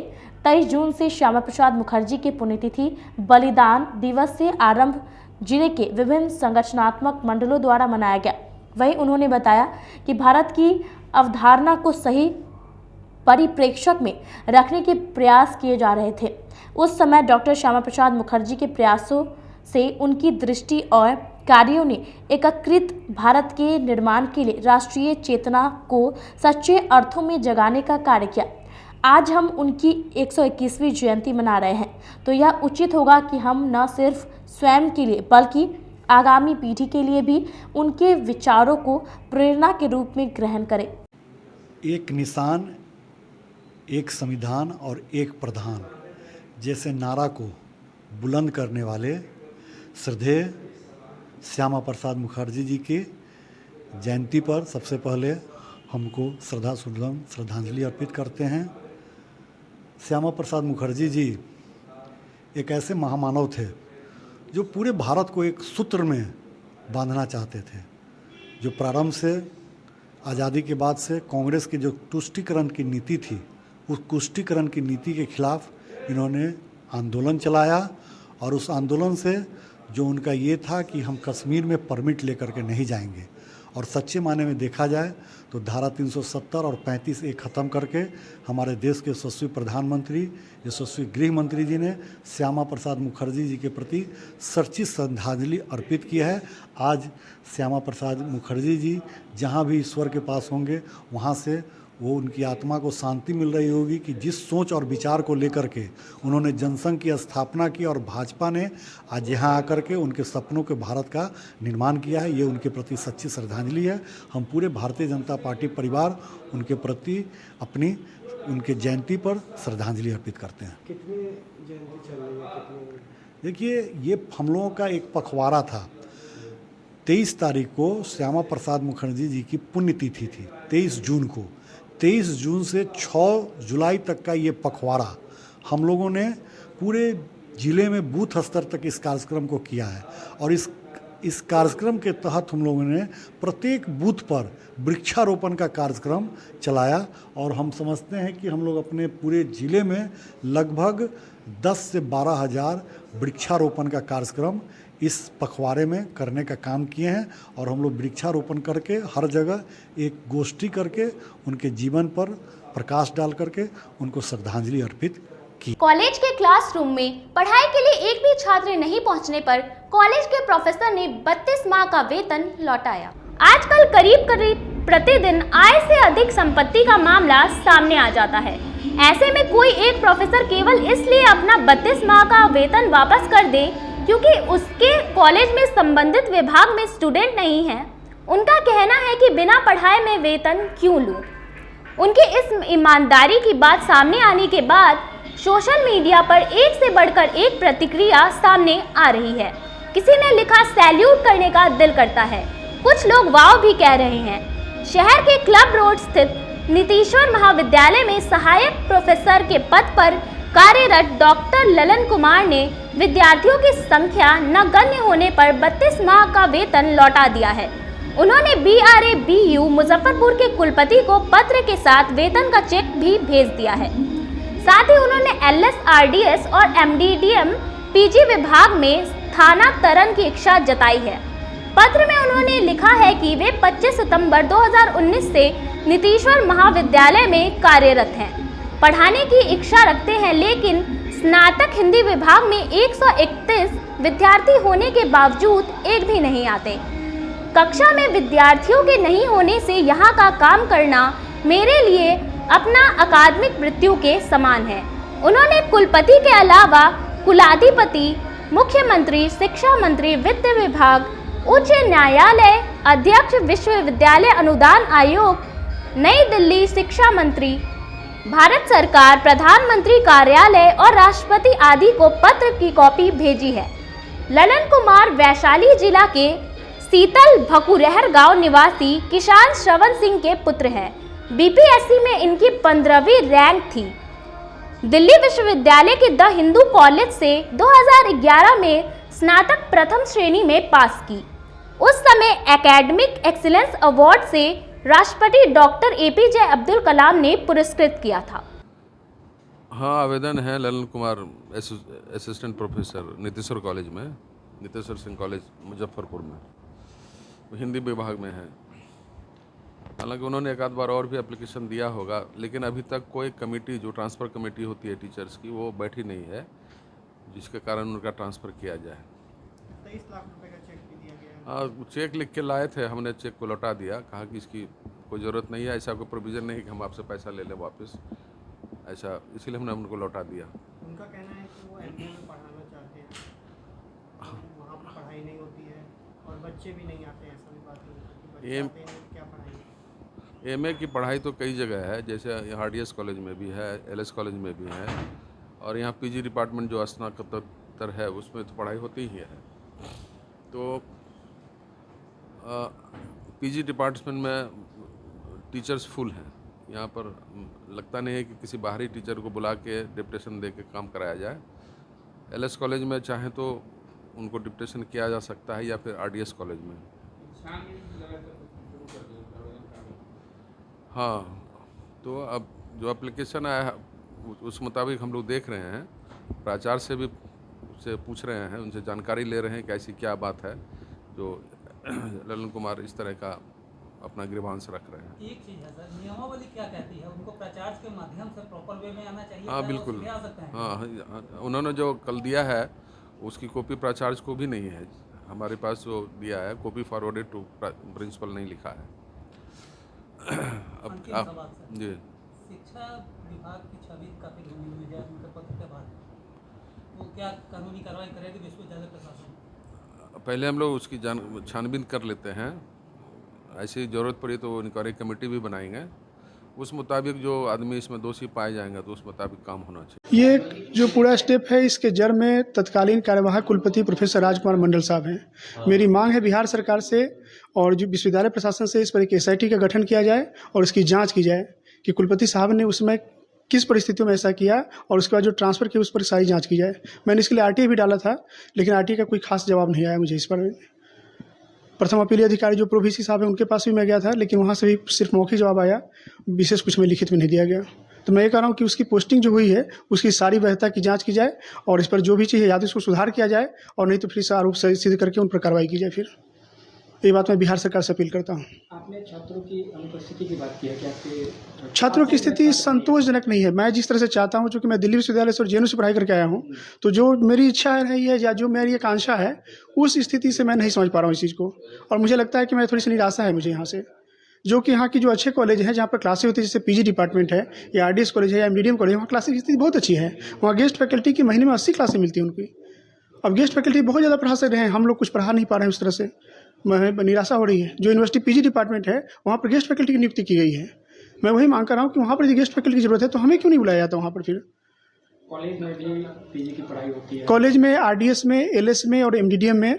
23 जून से श्यामा प्रसाद मुखर्जी की पुण्यतिथि बलिदान दिवस से आरंभ जिले के विभिन्न संगठनात्मक मंडलों द्वारा मनाया गया। वहीं उन्होंने बताया कि भारत की अवधारणा को सही परिप्रेक्ष्य में रखने के प्रयास किए जा रहे थे। उस समय डॉक्टर श्यामा प्रसाद मुखर्जी के प्रयासों से उनकी दृष्टि और कार्यों ने एकीकृत भारत के निर्माण के लिए राष्ट्रीय चेतना को सच्चे अर्थों में जगाने का कार्य किया। आज हम उनकी 121वीं जयंती मना रहे हैं, तो यह उचित होगा कि हम न सिर्फ स्वयं के लिए बल्कि आगामी पीढ़ी के लिए भी उनके विचारों को प्रेरणा के रूप में ग्रहण करें। एक निशान, एक संविधान और एक प्रधान जैसे नारा को बुलंद करने वाले श्रद्धेय श्यामा प्रसाद मुखर्जी जी की जयंती पर सबसे पहले हमको श्रद्धांजलि अर्पित करते हैं। श्यामा प्रसाद मुखर्जी जी एक ऐसे महामानव थे जो पूरे भारत को एक सूत्र में बांधना चाहते थे, जो प्रारंभ से आज़ादी के बाद से कांग्रेस की जो तुष्टीकरण की नीति थी, उस तुष्टीकरण की नीति के खिलाफ इन्होंने आंदोलन चलाया और उस आंदोलन से जो उनका ये था कि हम कश्मीर में परमिट लेकर के नहीं जाएंगे, और सच्चे माने में देखा जाए तो धारा 370 और 35 एक ख़त्म करके हमारे देश के यशस्वी प्रधानमंत्री, यशस्वी गृह मंत्री जी ने श्यामा प्रसाद मुखर्जी जी के प्रति सच्ची श्रद्धांजलि अर्पित की है। आज श्यामा प्रसाद मुखर्जी जी जहाँ भी ईश्वर के पास होंगे, वहाँ से वो उनकी आत्मा को शांति मिल रही होगी कि जिस सोच और विचार को लेकर के उन्होंने जनसंघ की स्थापना की और भाजपा ने आज यहाँ आकर के उनके सपनों के भारत का निर्माण किया है। ये उनके प्रति सच्ची श्रद्धांजलि है। हम पूरे भारतीय जनता पार्टी परिवार उनके प्रति अपनी उनके जयंती पर श्रद्धांजलि अर्पित करते हैं। कितनी जयंती चल रही है? देखिए, ये हम लोगों का एक पखवाड़ा था। 23 तारीख को श्यामा प्रसाद मुखर्जी जी की पुण्यतिथि थी, 23 जून को। 23 जून से 6 जुलाई तक का ये पखवाड़ा हम लोगों ने पूरे ज़िले में बूथ स्तर तक इस कार्यक्रम को किया है, और इस कार्यक्रम के तहत हम लोगों ने प्रत्येक बूथ पर वृक्षारोपण का कार्यक्रम चलाया। और हम समझते हैं कि हम लोग अपने पूरे ज़िले में लगभग 10 से 12 हज़ार वृक्षारोपण का कार्यक्रम इस पखवाड़े में करने का काम किए हैं। और हम लोग वृक्षारोपण करके हर जगह एक गोष्ठी करके उनके जीवन पर प्रकाश डाल करके उनको श्रद्धांजलि अर्पित की। कॉलेज के क्लासरूम में पढ़ाई के लिए एक भी छात्र नहीं पहुंचने पर कॉलेज के प्रोफेसर ने 32 माह का वेतन लौटाया। आजकल करीब प्रतिदिन आय से अधिक संपत्ति का मामला सामने आ जाता है। ऐसे में कोई एक प्रोफेसर केवल इसलिए अपना 32 माह का वेतन वापस कर दे क्योंकि उसके कॉलेज में संबंधित विभाग में स्टूडेंट नहीं है, उनका कहना है कि बिना पढ़ाए मैं वेतन क्यों लूं। उनकी इस ईमानदारी की बात सामने आने के बाद सोशल मीडिया पर एक से बढ़कर एक प्रतिक्रिया सामने आ रही है। किसी ने लिखा, सैल्यूट करने का दिल करता है। कुछ लोग वाव भी कह रहे हैं। शहर के क्लब रोड स्थित नीतीश्वर महाविद्यालय में सहायक प्रोफेसर के पद पर कार्यरत डॉक्टर ललन कुमार ने विद्यार्थियों की संख्या नगण्य होने पर 32 माह का वेतन लौटा दिया है। उन्होंने BRABU मुजफ्फरपुर के कुलपति को पत्र के साथ वेतन का चेक भी भेज दिया है। साथ ही उन्होंने LSRDS और MDDM PG विभाग में स्थानांतरण की इच्छा जताई है। पत्र में उन्होंने लिखा है कि वे 25 सितंबर 2019 से नीतीश्वर महाविद्यालय में कार्यरत हैं, पढ़ाने की इच्छा रखते हैं, लेकिन स्नातक हिंदी विभाग में 131 विद्यार्थी होने के बावजूद एक भी नहीं आते। कक्षा में विद्यार्थियों के नहीं होने से यहाँ का काम करना मेरे लिए अपना अकादमिक मृत्यु के समान है। उन्होंने कुलपति के अलावा कुलाधिपति, मुख्यमंत्री, शिक्षा मंत्री, वित्त विभाग, उच्च न्यायालय अध्यक्ष, विश्वविद्यालय अनुदान आयोग, नई दिल्ली शिक्षा मंत्री, भारत सरकार, प्रधानमंत्री कार्यालय और राष्ट्रपति आदि को पत्र की कॉपी भेजी है। ललन कुमार वैशाली जिला के सीतल भकुरहर गांव निवासी किसान श्रवण सिंह के पुत्र हैं। BPSC में इनकी 15वीं रैंक थी। दिल्ली विश्वविद्यालय के द हिंदू कॉलेज से 2011 में स्नातक प्रथम श्रेणी में पास की। उस समय एकेडमिक एक्सीलेंस अवार्ड से राष्ट्रपति डॉक्टर APJ अब्दुल कलाम ने पुरस्कृत किया था। हाँ, आवेदन है Lalan Kumar assistant professor Nitishwar college में, नीतीश्वर सिंह कॉलेज मुजफ्फरपुर में, हिंदी विभाग में है। हालांकि उन्होंने एक आध बार और भी एप्लीकेशन दिया होगा, लेकिन अभी तक कोई कमेटी जो ट्रांसफ़र कमेटी होती है टीचर्स की, वो बैठी नहीं है, जिसके कारण उनका ट्रांसफ़र किया जाए। 23 लाख रुपए का चेक भी दिया गया है। हाँ, चेक लिख के लाए थे, हमने चेक को लौटा दिया, कहा कि इसकी कोई ज़रूरत नहीं है, ऐसा कोई प्रोविज़न नहीं कि हम आपसे पैसा ले लें वापस, ऐसा, इसीलिए हमने उनको लौटा दिया। उनका कहना है कि वो MBA में पढ़ाना चाहते हैं, वहाँ पर पढ़ाई नहीं होती है और बच्चे भी नहीं आते हैं, ऐसा भी बात नहीं। क्या पढ़ाई? MA की पढ़ाई तो कई जगह है, जैसे RDS कॉलेज में भी है, LS कॉलेज में भी है, और यहाँ PG डिपार्टमेंट जो स्नातकोत्तर है उसमें तो पढ़ाई होती ही है। तो PG डिपार्टमेंट में टीचर्स फुल हैं। यहाँ पर लगता नहीं है कि किसी बाहरी टीचर को बुला के डिप्टेशन दे के काम कराया जाए। LS कॉलेज में चाहे तो उनको डिप्टेशन किया जा सकता है, या फिर RDS कॉलेज में। हाँ, तो अब जो एप्लीकेशन आया है उस मुताबिक हम लोग देख रहे हैं, प्राचार्य से भी से पूछ रहे हैं, उनसे जानकारी ले रहे हैं कि ऐसी क्या बात है जो ललन कुमार इस तरह का अपना ग्रीवांस रख रहे हैं। एक चीज़ है सर, नियमावली क्या कहती है? उनको प्राचार्य के माध्यम से प्रॉपर वे में आना चाहिए। हाँ बिल्कुल, हाँ, उन्होंने जो कल दिया है उसकी कॉपी प्राचार्य को भी नहीं है, हमारे पास जो दिया है कॉपी फॉरवर्डेड टू प्रिंसिपल नहीं लिखा है। अब आप जी, शिक्षा विभाग की छवि काफ़ी घूमी हुई है उनके पत्र के बाद, तो क्या कानूनी कार्रवाई करेगी विश्वविद्यालय प्रशासन? पहले हम लोग उसकी छानबीन कर लेते हैं, ऐसी ज़रूरत पड़ी तो इंक्वायरी कमेटी भी बनाएंगे, उस मुताबिक जो आदमी इसमें दोषी पाए जाएंगे तो उस मुताबिक काम होना चाहिए। ये जो पूरा स्टेप है इसके जड़ में तत्कालीन कार्यवाहक कुलपति प्रोफेसर राजकुमार मंडल साहब हैं। मेरी मांग है बिहार सरकार से और जो विश्वविद्यालय प्रशासन से इस पर एक SIT का गठन किया जाए और उसकी जांच की जाए कि कुलपति साहब ने उसमें किस परिस्थितियों में ऐसा किया और उसके बाद जो ट्रांसफ़र किया उस पर सारी जाँच की जाए। मैंने इसके लिए RTA भी डाला था, लेकिन RTA का कोई खास जवाब नहीं आया मुझे इस पर। प्रथम अपीली अधिकारी जो प्रो VC साहब हैं उनके पास भी मैं गया था, लेकिन वहाँ से भी सिर्फ मौखिक जवाब आया, विशेष कुछ में लिखित में नहीं दिया गया। तो मैं ये कह रहा हूँ कि उसकी पोस्टिंग जो हुई है उसकी सारी वैधता की जांच की जाए और इस पर जो भी चीज़ है या तो इसको सुधार किया जाए और नहीं तो फिर से आरोप सिद्ध करके उन पर कार्रवाई की जाए। फिर ये बात मैं बिहार सरकार से अपील करता हूँ। आपने छात्रों की अनुपस्थिति की बात की है कि आपके छात्रों की स्थिति संतोषजनक नहीं है। मैं जिस तरह से चाहता हूँ, चूँकि मैं दिल्ली विश्वविद्यालय से और JNU से पढ़ाई करके आया हूँ, तो जो मेरी इच्छा रही है या जो मेरी आकांक्षा है उस स्थिति से मैं नहीं समझ पा रहा हूँ इस चीज़ को, और मुझे लगता है कि मैं थोड़ी सी निराशा है मुझे यहाँ से। जो कि यहाँ की जो अच्छे कॉलेज हैं जहाँ पर क्लासें होती है, जैसे PG डिपार्टमेंट है या RDS कॉलेज है या MDDM कॉलेज है, वहाँ क्लासेस की स्थिति बहुत अच्छी है। वहाँ गेस्ट फैकल्टी की महीने में 80 क्लासें मिलती हैं उनकी। अब गेस्ट फैकल्टी बहुत ज़्यादा पढ़ा सकते हैं, हम लोग कुछ पढ़ा नहीं पा रहे हैं उस तरह से, मैं निराशा हो रही है। जो यूनिवर्सिटी PG डिपार्टमेंट है वहाँ पर गेस्ट फैकल्टी की नियुक्ति की गई है। मैं वही मांग कर रहा हूँ कि वहाँ पर यदि गेस्ट फैकल्टी की जरूरत है तो हमें क्यों नहीं बुलाया जाता वहाँ पर। फिर कॉलेज में भी PG की पढ़ाई होती है? कॉलेज में RDS में, LS में और MDDM में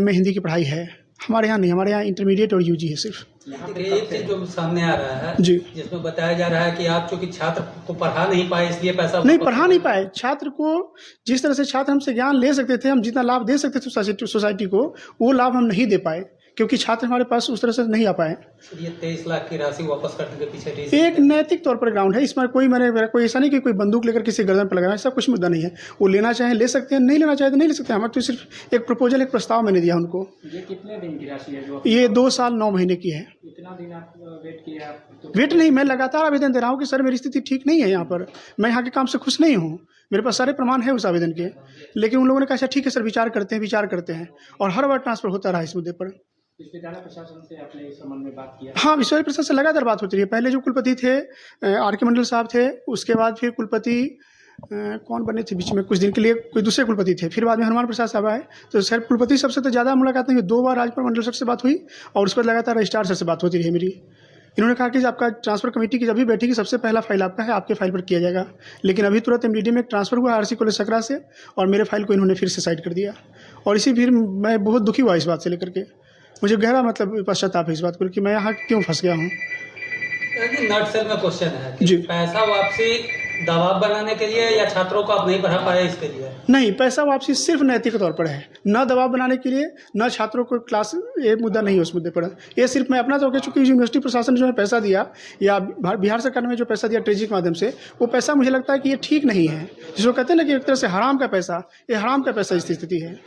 MA हिंदी की पढ़ाई है। हमारे यहाँ नहीं, हमारे यहाँ इंटरमीडिएट और UG है सिर्फ। यहाँ पे एक चीज जो सामने आ रहा है जी, जिसमें बताया जा रहा है कि आप चूंकि छात्र को पढ़ा नहीं पाए इसलिए पैसा नहीं पढ़ा नहीं पाए। छात्र को जिस तरह से छात्र हमसे ज्ञान ले सकते थे, हम जितना लाभ दे सकते थे सोसाइटी को, वो लाभ हम नहीं दे पाए क्योंकि छात्र हमारे पास उस तरह से नहीं आ पाए। ये 23 लाख की राशि वापस करने के पीछे एक नैतिक तौर पर ग्राउंड है। इसमें कोई मेरा कोई ऐसा नहीं कि कोई बंदूक लेकर किसी गर्दन पर लगाना, ऐसा कुछ मुद्दा नहीं है। वो लेना चाहे ले सकते हैं, नहीं लेना चाहे तो नहीं ले सकते। हमारे तो सिर्फ एक प्रपोजल, एक प्रस्ताव मैंने दिया उनको। ये कितने दिन की राशि है जो? ये 2 साल 9 महीने की है। इतना दिन आप वेट किया? वेट नहीं, मैं लगातार आवेदन दे रहा हूँ कि सर मेरी स्थिति ठीक नहीं है, यहाँ पर मैं यहाँ के काम से खुश नहीं हूँ, मेरे पास सारे प्रमाण है उस आवेदन के। लेकिन उन लोगों ने कहा अच्छा ठीक है सर, विचार करते हैं और हर बार ट्रांसफर होता रहा इस मुद्दे पर। विश्वविद्यालय प्रशासन से आपने इस संबंध में बात किया? हाँ, विश्वविद्यालय प्रशासन से लगातार बात होती रही है। पहले जो कुलपति थे RK मंडल साहब थे, उसके बाद फिर कुलपति कौन बने थे बीच में कुछ दिन के लिए, कोई दूसरे कुलपति थे, फिर बाद में हनुमान प्रसाद साहब आए। तो सर कुलपति सबसे तो ज़्यादा मुलाकात नहीं हुई, 2 बार राजकुमार मंडल सर से बात हुई और उसके बाद लगातार रजिस्ट्रार सर से बात होती रही मेरी। इन्होंने कहा कि आपका ट्रांसफर कमेटी की जब भी बैठेगी सबसे पहला फाइल आपका है, आपके फाइल पर किया जाएगा। लेकिन अभी तुरंत MDD में ट्रांसफर हुआ RC कॉलेज सकरा से और मेरे फाइल को इन्होंने फिर से साइड कर दिया। और इसी फिर मैं बहुत दुखी हुआ इस बात से लेकर के, मुझे गहरा मतलब पश्चाताप है इस बात को कि मैं यहाँ क्यों फंस गया हूँ। नटसेल में क्वेश्चन है कि पैसा वापसी दबाव बनाने के लिए या छात्रों को आप नहीं पढ़ा पाए इसके लिए? नहीं, पैसा वापसी सिर्फ नैतिक तौर पर है, न दबाव बनाने के लिए, न छात्रों को क्लास, ये मुद्दा नहीं है उस मुद्दे पर। ये सिर्फ मैं अपना तो कह चूँकि यूनिवर्सिटी प्रशासन ने जो है पैसा दिया या बिहार सरकार ने जो पैसा दिया ट्रेजरी के माध्यम से, वो पैसा मुझे लगता है कि ये ठीक नहीं है। जिसको कहते हैं ना कि एक तरह से हराम का पैसा, ये हराम का पैसा इस स्थिति है।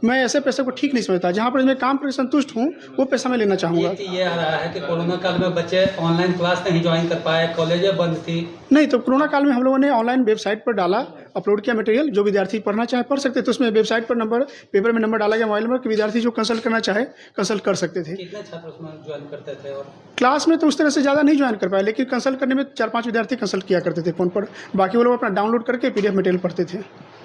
मैं ऐसे पैसे को ठीक नहीं समझता। जहाँ पर मैं काम करके संतुष्ट हूँ वो पैसा मैं लेना चाहूँगा। ये आ रहा है कि कोरोना काल में बच्चे ऑनलाइन क्लास नहीं ज्वाइन कर पाए, कॉलेजें बंद थी। नहीं, तो कोरोना काल में हम लोगों ने ऑनलाइन वेबसाइट पर डाला, अपलोड किया मटेरियल, जो विद्यार्थी पढ़ना चाहे पढ़ सकते थे। उसमें वेबसाइट पर नंबर, पेपर में नंबर डाला गया, मोबाइल नंबर, कि विद्यार्थी जो कंसल्ट करना चाहे कंसल्ट कर सकते थे। कितने छात्र उसमें ज्वाइन करते थे? और क्लास में तो उस तरह से ज़्यादा नहीं ज्वाइन कर पाए, लेकिन कंसल्ट करने में 4-5 विद्यार्थी कंसल्ट किया करते थे फ़ोन पर। बाकी वो लोग अपना डाउनलोड करके PDF मटेरियल पढ़ते थे।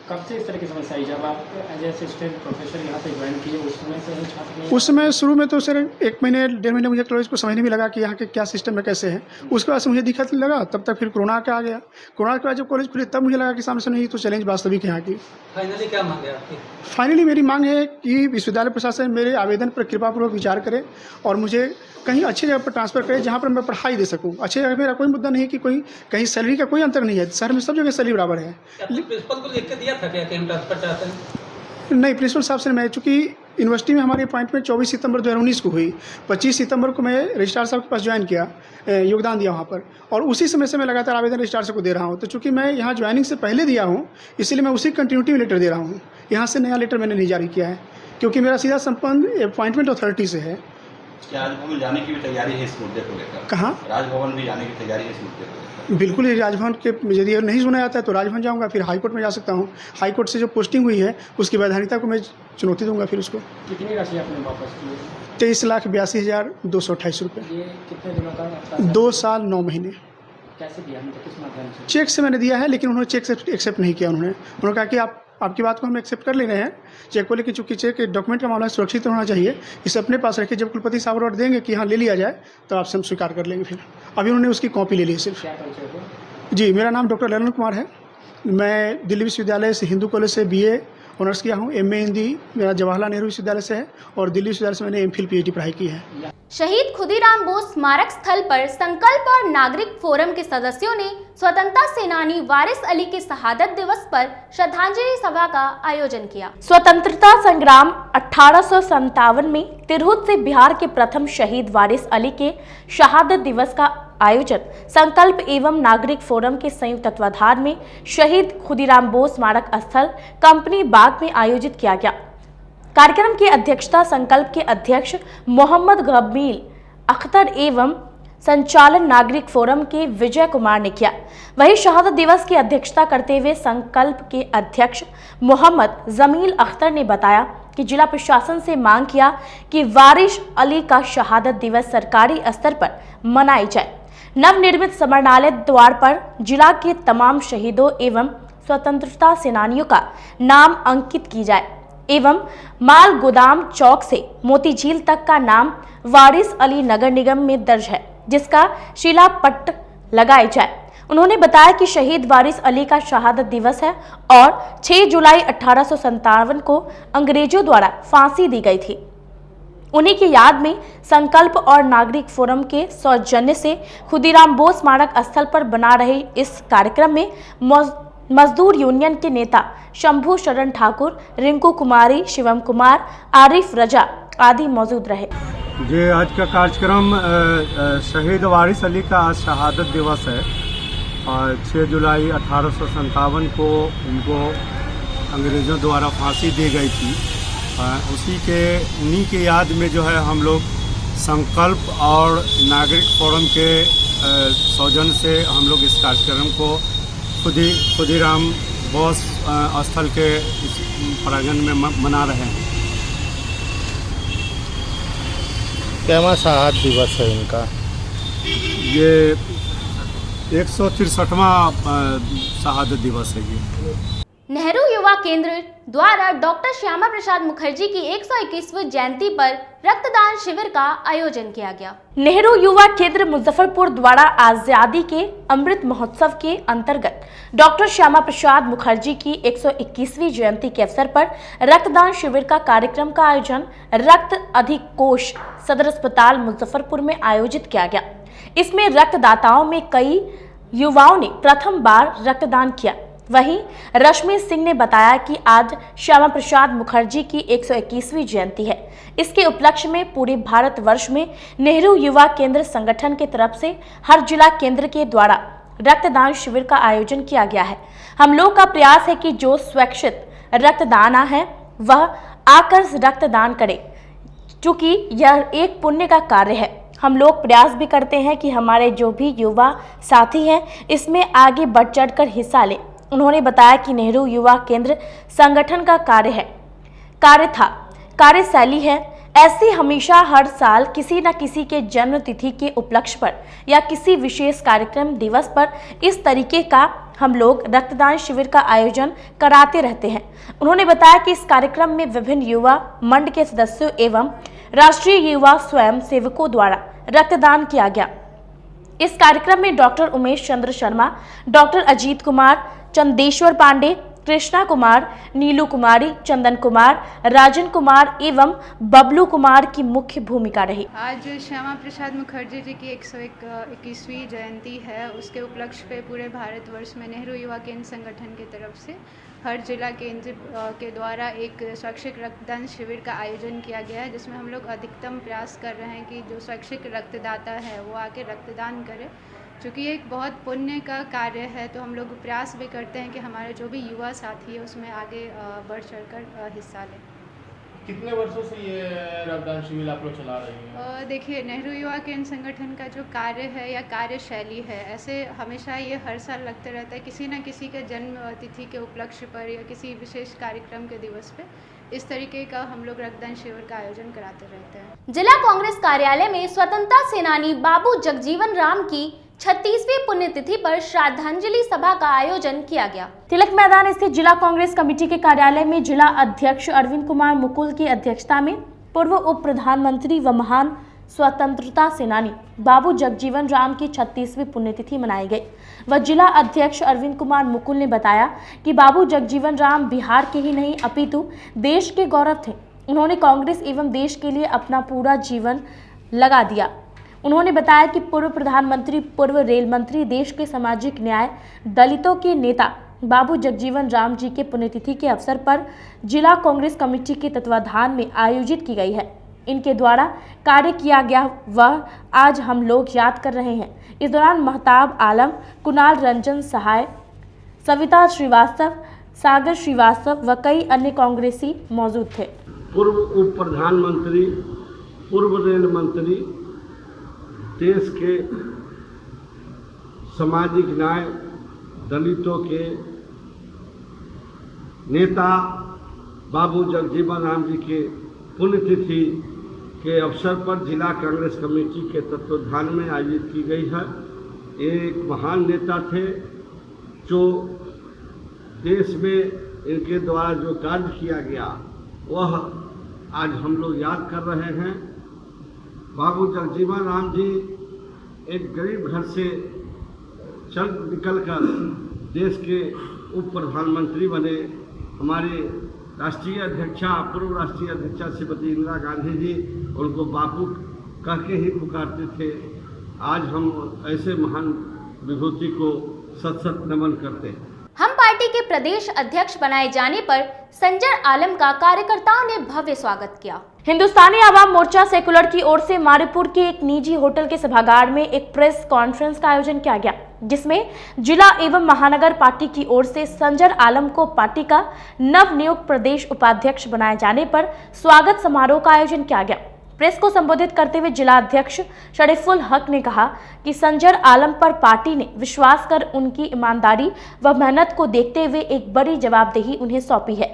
कब से इस तरह की समस्या आई? जब आप एज असिस्टेंट प्रोफेसर यहाँ पे ज्वाइन किए उस समय से ही छात्र? उस समय शुरू में तो सर 1 महीने 1.5 महीने मुझे कॉलेज को समझने में लगा कि यहाँ के क्या सिस्टम है, कैसे है। उसके बाद से मुझे दिक्कत लगा, तब तक फिर कोरोना आ गया। कोरोना के बाद जब कॉलेज खुले तब मुझे लगा कि सामने से नहीं तो चैलेंज वास्तविक है यहाँ की। फाइनली क्या मांग है आपकी? फाइनली मेरी मांग है कि विश्वविद्यालय प्रशासन मेरे आवेदन पर कृपापूर्वक विचार करे और मुझे कहीं अच्छी जगह पर ट्रांसफ़र करे जहाँ पर मैं पढ़ाई दे सकूँ। अच्छी जगह मेरा कोई मुद्दा नहीं है कि कोई कहीं सैलरी का कोई अंतर नहीं है, शहर में सब जगह सैलरी बराबर है। प्रिंसिपल को लिख के दिया था क्या कि हम ट्रांसफर चाहते हैं? नहीं, प्रिंसिपल साहब से मैं, चूँकि यूनिवर्सिटी में हमारी अपॉइंटमेंट 24 सितंबर 2019 को हुई। 25 सितंबर को मैं रजिस्ट्रार साहब के पास ज्वाइन किया, योगदान दिया वहाँ पर, और उसी समय से मैं लगातार आवेदन रजिस्ट्रार साहब को दे रहा हूँ। तो चूँकि मैं यहाँ ज्वाइनिंग से पहले दिया हूँ, इसलिए मैं उसी कंटिन्यूटी में लेटर दे रहा हूँ। यहाँ से नया लेटर मैंने नहीं जारी किया है, क्योंकि मेरा सीधा संबंध अपॉइंटमेंट अथॉरिटी से है। राजभवन जाने की भी तैयारी है इस मुद्दे को लेकर? कहाँ? राजभवन भी जाने की तैयारी है इस मुद्दे को लेकर? बिल्कुल, ये राजभवन के यदि नहीं सुना जाता है तो राजभवन जाऊंगा, फिर हाईकोर्ट में जा सकता हूँ। हाईकोर्ट से जो पोस्टिंग हुई है उसकी वैधानिकता को मैं चुनौती दूंगा फिर उसको। कितनी राशि आपने वापस की? 23,82,228 रुपये। ये कितने दिनों का? 2 साल 9 महीने। कैसे दिया? किस माध्यम से? चेक से मैंने दिया है, लेकिन उन्होंने चेक से एक्सेप्ट नहीं किया। उन्होंने कहा कि आपकी बात को हम एक्सेप्ट कर ले रहे हैं चेक को, लेकिन चूँकि चेक डॉक्यूमेंट का मामला सुरक्षित होना चाहिए, इसे अपने पास रखिए। जब कुलपति साहब ऑर्डर देंगे कि हाँ ले लिया जाए तो आपसे हम स्वीकार कर लेंगे। फिर अभी उन्होंने उसकी कॉपी ले ली सिर्फ। जी, मेरा नाम डॉक्टर ललन कुमार है। मैं दिल्ली विश्वविद्यालय से, हिंदू कॉलेज से BA ऑनर्स किया हूँ। MA हिंदी मेरा जवाहरलाल नेहरू विश्वविद्यालय से है, और दिल्ली विश्वविद्यालय से मैंने MPhil PhD पढ़ाई की है। शहीद खुदीराम बोस स्मारक स्थल पर संकल्प और नागरिक फोरम के सदस्यों ने स्वतंत्रता सेनानी वारिस अली के शहादत दिवस पर श्रद्धांजलि सभा का आयोजन किया। स्वतंत्रता संग्राम 1857 में तिरहुत से बिहार के प्रथम शहीद वारिस अली के शहादत दिवस का आयोजन संकल्प एवं नागरिक फोरम के संयुक्त तत्वाधान में शहीद खुदीराम बोस स्मारक स्थल कंपनी बाग में आयोजित किया गया। कार्यक्रम की अध्यक्षता संकल्प के अध्यक्ष मोहम्मद गमील अख्तर एवं संचालन नागरिक फोरम के विजय कुमार ने किया। वहीं शहादत दिवस की अध्यक्षता करते हुए संकल्प के अध्यक्ष मोहम्मद जमील अख्तर ने बताया कि जिला प्रशासन से मांग किया कि वारिस अली का शहादत दिवस सरकारी स्तर पर मनाई जाए। नवनिर्मित समरणालय द्वार पर जिला के तमाम शहीदों एवं स्वतंत्रता सेनानियों का नाम अंकित की जाए एवं माल गोदाम चौक से मोती झील तक का नाम वारिस अली नगर निगम में दर्ज है, जिसका शिलापट्ट लगाई जाए। उन्होंने बताया कि शहीद वारिस अली का शहादत दिवस है और 6 जुलाई 1857 को अंग्रेजों द्वारा फांसी दी गई थी। उन्हीं की याद में संकल्प और नागरिक फोरम के सौजन्य से खुदीराम बोस स्मारक स्थल पर बना रहे इस कार्यक्रम में मजदूर यूनियन के नेता शंभू शरण ठाकुर, रिंकू कुमारी, शिवम कुमार, आरिफ रजा आदि मौजूद रहे। ये आज का कार्यक्रम शहीद वारिस अली का आज शहादत दिवस है और 6 जुलाई 1857 को उनको अंग्रेज़ों द्वारा फांसी दी गई थी। उन्हीं के याद में जो है हम लोग संकल्प और नागरिक फोरम के सौजन्य से हम लोग इस कार्यक्रम को खुदीराम बोस स्थल के इस प्रांगण में मना रहे हैं। कैवा शहादत दिवस है इनका? ये 163वां शहादत दिवस है ये। नेहरू युवा केंद्र द्वारा डॉक्टर श्यामा प्रसाद मुखर्जी की 121वीं जयंती पर रक्तदान शिविर का आयोजन किया गया। नेहरू युवा केंद्र मुजफ्फरपुर द्वारा आजादी के अमृत महोत्सव के अंतर्गत डॉक्टर श्यामा प्रसाद मुखर्जी की 121वीं जयंती के अवसर पर रक्तदान शिविर का कार्यक्रम का आयोजन रक्त अधिकोष सदर अस्पताल मुजफ्फरपुर में आयोजित किया गया। इसमें रक्तदाताओं में कई युवाओं ने प्रथम बार रक्तदान किया। वहीं रश्मि सिंह ने बताया कि आज श्यामा प्रसाद मुखर्जी की 121वीं जयंती है। इसके उपलक्ष्य में पूरे भारत वर्ष में नेहरू युवा केंद्र संगठन की तरफ से हर जिला केंद्र के द्वारा रक्तदान शिविर का आयोजन किया गया है। हम लोग का प्रयास है कि जो स्वैच्छिक रक्तदाता है वह आकर रक्तदान करे, चूँकि यह एक पुण्य का कार्य है। हम लोग प्रयास भी करते हैं कि हमारे जो भी युवा साथी हैं इसमें आगे बढ़ चढ़कर हिस्सा लें। उन्होंने बताया कि नेहरू युवा केंद्र संगठन का कार्यशैली है ऐसी हमेशा हर साल किसी न किसी के जन्म तिथि के उपलक्ष्य पर या किसी विशेष कार्यक्रम दिवस पर इस तरीके का हम लोग रक्तदान शिविर का आयोजन कराते रहते हैं। उन्होंने बताया कि इस कार्यक्रम में विभिन्न युवा मंड के सदस्यों एवं राष्ट्रीय युवा स्वयं सेवकों द्वारा रक्तदान किया गया। इस कार्यक्रम में डॉक्टर उमेश चंद्र शर्मा, डॉक्टर अजीत कुमार, चंदेश्वर पांडे, कृष्णा कुमार, नीलू कुमारी, चंदन कुमार, राजन कुमार एवं बबलू कुमार की मुख्य भूमिका रही। आज श्यामा प्रसाद मुखर्जी जी की 121वीं जयंती है। उसके उपलक्ष्य पे पूरे भारतवर्ष में नेहरू युवा केंद्र संगठन की तरफ से हर जिला केंद्र के द्वारा एक स्वैच्छिक रक्तदान शिविर का आयोजन किया गया है, जिसमें हम लोग अधिकतम प्रयास कर रहे हैं कि जो स्वैच्छिक रक्तदाता है वो आके रक्तदान करे। चूँकि ये एक बहुत पुण्य का कार्य है, तो हम लोग प्रयास भी करते हैं कि हमारे जो भी युवा साथी है उसमें आगे बढ़ चढ़कर हिस्सा लें। कितने वर्षों से ये रक्तदान शिविर आप लोग चला रहे हैं? देखिए, नेहरू युवा केंद्र संगठन का जो कार्य है या कार्यशैली है, ऐसे हमेशा ये हर साल लगता रहता है किसी न किसी के जन्म तिथि के उपलक्ष्य पर या किसी विशेष कार्यक्रम के दिवस पे इस तरीके का हम लोग रक्तदान शिविर का आयोजन कराते रहते हैं। जिला कांग्रेस कार्यालय में स्वतंत्रता सेनानी बाबू जगजीवन राम की 36वीं पुण्यतिथि पर श्रद्धांजलि सभा का आयोजन किया गया। तिलक मैदान स्थित जिला कांग्रेस कमेटी के कार्यालय में जिला अध्यक्ष अरविंद कुमार मुकुल की अध्यक्षता में पूर्व उप प्रधानमंत्री व महान स्वतंत्रता सेनानी बाबू जगजीवन राम की 36वीं पुण्यतिथि मनाई गई। व जिला अध्यक्ष अरविंद कुमार मुकुल ने बताया कि बाबू जगजीवन राम बिहार के ही नहीं अपितु देश के गौरव थे। उन्होंने कांग्रेस एवं देश के लिए अपना पूरा जीवन लगा दिया। उन्होंने बताया कि पूर्व प्रधानमंत्री, पूर्व रेल मंत्री, देश के सामाजिक न्याय, दलितों के नेता बाबू जगजीवन राम जी के पुण्यतिथि के अवसर पर जिला कांग्रेस कमेटी के तत्वाधान में आयोजित की गई है। इनके द्वारा कार्य किया गया वह आज हम लोग याद कर रहे हैं। इस दौरान महताब आलम, कुणाल रंजन सहाय, सविता श्रीवास्तव, सागर श्रीवास्तव व कई अन्य कांग्रेसी मौजूद थे। पूर्व उप प्रधानमंत्री, पूर्व रेल मंत्री, देश के सामाजिक न्याय, दलितों के नेता बाबू जगजीवन राम जी के पुण्यतिथि के अवसर पर जिला कांग्रेस कमेटी के तत्वाधान में आयोजित की गई है। एक महान नेता थे जो देश में इनके द्वारा जो कार्य किया गया वह आज हम लोग याद कर रहे हैं। बाबू जगजीवन राम जी एक गरीब घर से चल निकलकर देश के उप प्रधानमंत्री बने। हमारे राष्ट्रीय अध्यक्षा, पूर्व राष्ट्रीय अध्यक्षा श्रीमती इंदिरा गांधी जी उनको बापू कह के ही पुकारते थे। आज हम ऐसे महान विभूति को सत सत नमन करते हैं। हम पार्टी के प्रदेश अध्यक्ष बनाए जाने पर संजर आलम का कार्यकर्ताओं ने भव्य स्वागत किया। हिंदुस्तानी आवाम मोर्चा सेकुलर की ओर से मारीपुर के एक निजी होटल के सभागार में एक प्रेस कॉन्फ्रेंस का आयोजन किया गया, जिसमें जिला एवं महानगर पार्टी की ओर से संजर आलम को पार्टी का नवनियुक्त प्रदेश उपाध्यक्ष बनाए जाने पर स्वागत समारोह का आयोजन किया गया। प्रेस को संबोधित करते हुए जिला अध्यक्ष शरीफुल हक ने कहा कि संजर आलम पर पार्टी ने विश्वास कर उनकी ईमानदारी व मेहनत को देखते हुए एक बड़ी जवाबदेही उन्हें सौंपी है।